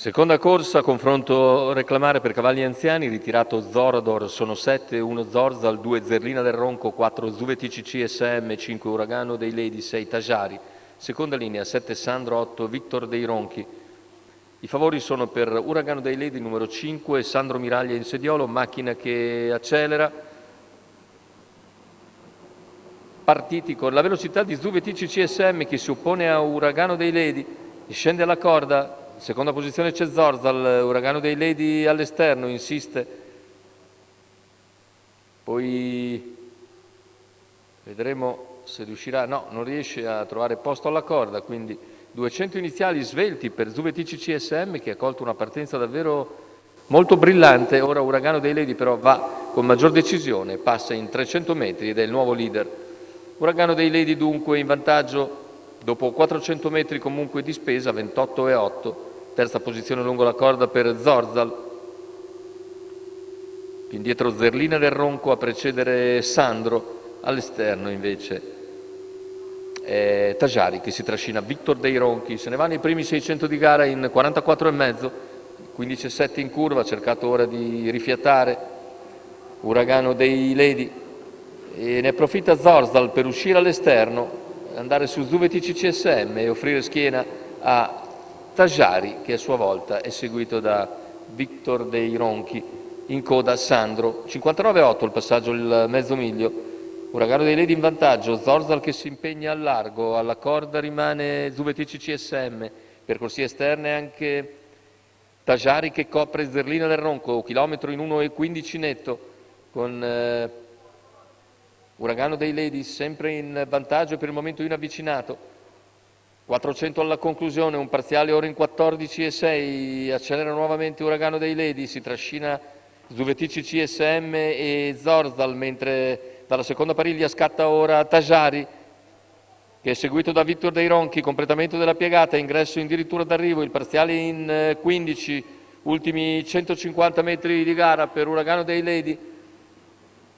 Seconda corsa, confronto reclamare per cavalli anziani, ritirato Zorador, sono 7, 1 Zorzal, 2 Zerlina del Ronco, 4 Zuvetic CSM, 5 Uragano dei Lady, 6 Tajari. Seconda linea, 7 Sandro, 8 Victor dei Ronchi. I favori sono per Uragano dei Lady numero 5, Sandro Miraglia in sediolo, macchina che accelera. Partiti con la velocità di Zuvetic CSM che si oppone a Uragano dei Lady e scende alla corda. Seconda posizione c'è Zorzal, Uragano dei Lady all'esterno, insiste. Poi vedremo se riuscirà, no, non riesce a trovare posto alla corda, quindi 200 iniziali svelti per Zuvetic CSM che ha colto una partenza davvero molto brillante. Ora Uragano dei Lady però va con maggior decisione, passa in 300 metri ed è il nuovo leader. Uragano dei Lady dunque in vantaggio dopo 400 metri comunque di spesa, 28,8. Terza posizione lungo la corda per Zorzal. Più indietro Zerlina del Ronco a precedere Sandro. All'esterno invece Tajari che si trascina Victor dei Ronchi. Se ne vanno i primi 600 di gara in 44,5. 15,7 in curva, ha cercato ora di rifiatare Uragano dei Lady. E ne approfitta Zorzal per uscire all'esterno, andare su Zuvetic CSM e offrire schiena a Tajari che a sua volta è seguito da Victor dei Ronchi. In coda Sandro, 59,8 il passaggio il mezzo miglio. Uragano dei Lady in vantaggio, Zorzal che si impegna al largo, alla corda rimane Zuvetic CSM, percorsi esterne anche Tajari che copre Zerlina del Ronco, chilometro in 1,15 netto con Uragano dei Lady sempre in vantaggio per il momento inavvicinato. 400 alla conclusione, un parziale ora in 14,6, accelera nuovamente Uragano dei Lady, si trascina Zuvetic CSM e Zorzal, mentre dalla seconda pariglia scatta ora Tajari, che è seguito da Victor dei Ronchi, completamento della piegata, ingresso addirittura d'arrivo, il parziale in 15, ultimi 150 metri di gara per Uragano dei Lady,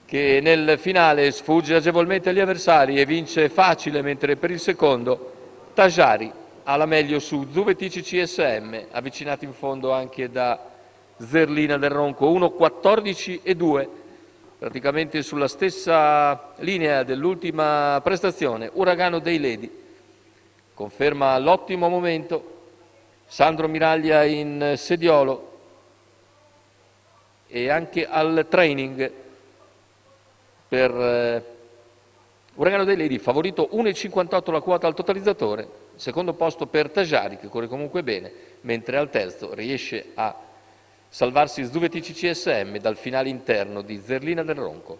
che nel finale sfugge agevolmente agli avversari e vince facile, mentre per il secondo Tajari ha la meglio su Zuvetic CSM, avvicinato in fondo anche da Zerlina del Ronco, 1,14,2, praticamente sulla stessa linea dell'ultima prestazione. Uragano dei Lady conferma l'ottimo momento, Sandro Miraglia in sediolo e anche al training per Uragano dei Lady, favorito 1,58 la quota al totalizzatore, secondo posto per Tajari che corre comunque bene, mentre al terzo riesce a salvarsi Zuvetic CSM dal finale interno di Zerlina del Ronco.